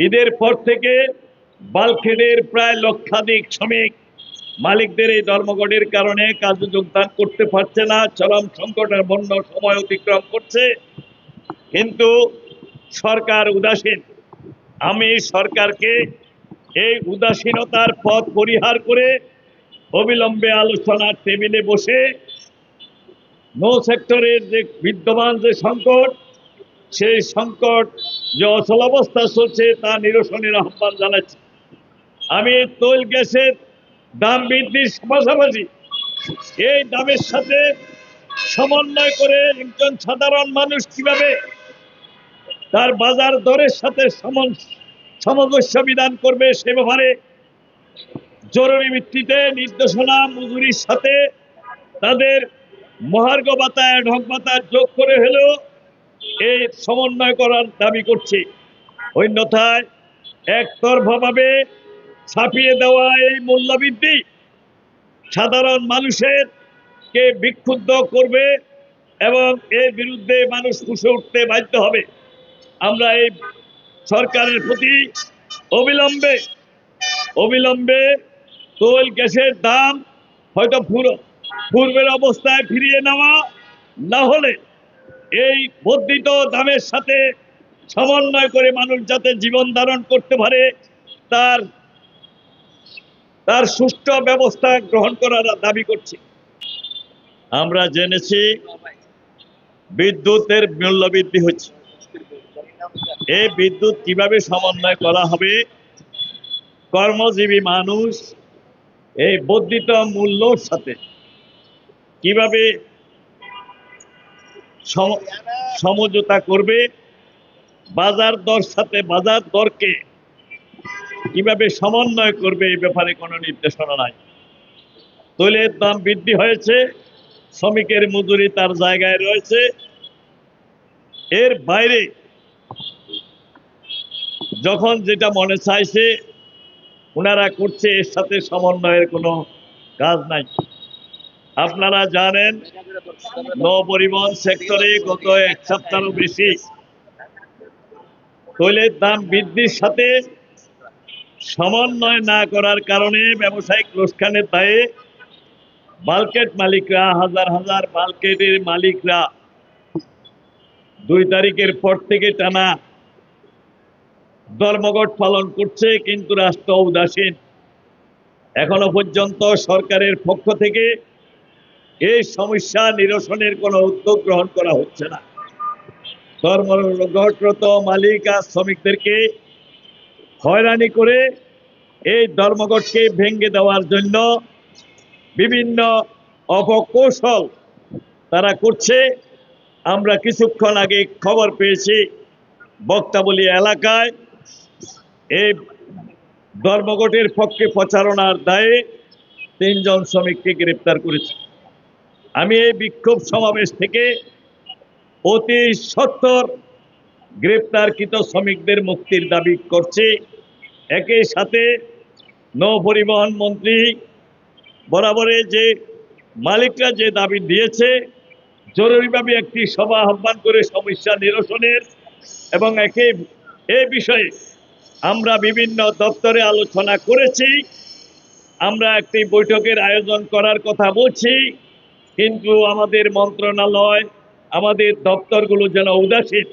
ঈদের পর থেকে বাল্কহেডের প্রায় লক্ষাধিক শ্রমিক মালিকদের এই ধর্মঘটের কারণে কাজে যোগদান করতে পারছে না, চরম সংকটের বন্য সময় অতিক্রম করছে। কিন্তু সরকার উদাসীন। আমি সরকারকে এই উদাসীনতার পথ পরিহার করে অবিলম্বে আলোচনার টেবিলে বসে নৌ সেক্টরের যে বিদ্যমান যে সংকট, সেই সংকট যে অচলাবস্থা চলছে তা নিরসনের আহ্বান জানাচ্ছি। আমি তৈল গ্যাসের দাম বৃদ্ধির পাশাপাশি এই দামের সাথে সমন্বয় করে একজন সাধারণ মানুষ কিভাবে তার বাজার দরের সাথে সামঞ্জস্য বিধান করবে সে ব্যাপারে জরুরি ভিত্তিতে নির্দেশনা মজুরির সাথে তাদের মহার্ঘ ভাতা ঢক ভাতা যোগ করে হলেও এই সমন্বয় করার দাবি করছি। অন্যথায় একতরফাভাবে ছাপিয়ে দেওয়া এই মূল্যবৃদ্ধি সাধারণ মানুষের কে বিক্ষুব্ধ করবে এবং এর বিরুদ্ধে মানুষ ফুঁসে উঠতে বাধ্য হবে। আমরা এই সরকারের প্রতি অবিলম্বে তৈল গ্যাসের দাম হয়তো পূর্বের অবস্থায় ফিরিয়ে নেওয়া, না হলে এই বর্ধিত দামের সাথে সমন্বয় করে মানুষ যাতে জীবন ধারণ করতে পারে তার সুষ্ঠু ব্যবস্থা গ্রহণ করার দাবি করছি। আমরা জেনেছি বিদ্যুতের মূল্য বৃদ্ধি হচ্ছে। এই বিদ্যুৎ কিভাবে সমন্বয় করা হবে, কর্মজীবী মানুষ এই বর্ধিত মূল্যর সাথে কিভাবে সমঝোতা করবে, বাজার দরকে কিভাবে সমন্বয় করবে, এই ব্যাপারে কোনো নির্দেশনা নাই। তৈলের দাম বৃদ্ধি হয়েছে, শ্রমিকের মজুরি তার জায়গায় রয়েছে, এর বাইরে যখন যেটা মনে চাইছে ওনারা করছে, এর সাথে সমন্বয়ের কোনো কাজ নাই। আপনারা জানেন নৌ পরিবহন সেক্টরে গত এক সপ্তাহেরও বেশি তৈলের দাম বৃদ্ধির সাথে সমন্বয় না করার কারণে ব্যবসায়িক লোকসানের দায়ে বাল্কহেড মালিকরা, হাজার হাজার বাল্কহেডের মালিকরা 2 তারিখের পর থেকে টানা ধর্মঘট পালন করছে, কিন্তু রাষ্ট্র উদাসীন। এখনো পর্যন্ত সরকারের পক্ষ থেকে এই সমস্যা নিরসনের কোনো উদ্যোগ গ্রহণ করা হচ্ছে না। ধর্মঘটরত মালিক আর শ্রমিকদেরকে হয়রানি করে এই ধর্মঘটকে ভেঙে দেওয়ার জন্য বিভিন্ন অপকৌশল তারা করছে। আমরা কিছুক্ষণ আগে খবর পেয়েছি বক্তাবলী এলাকায় এই ধর্মঘটের পক্ষে প্রচারণার দায়ে 3 জন শ্রমিককে গ্রেপ্তার করেছে। আমি এই বিক্ষোভ সমাবেশ থেকে অতি সত্বর গ্রেপ্তারকৃত শ্রমিকদের মুক্তির দাবি করছি। একই সাথে নৌ পরিবহন মন্ত্রী বরাবরে যে মালিকরা যে দাবি দিয়েছে, জরুরিভাবে একটি সভা আহ্বান করে সমস্যা নিরসনের এবং এই বিষয়ে আমরা বিভিন্ন দপ্তরে আলোচনা করেছি। আমরা একটি বৈঠকের আয়োজন করার কথা বলছি, কিন্তু আমাদের মন্ত্রণালয়, আমাদের দপ্তরগুলো যেন উদাসীন।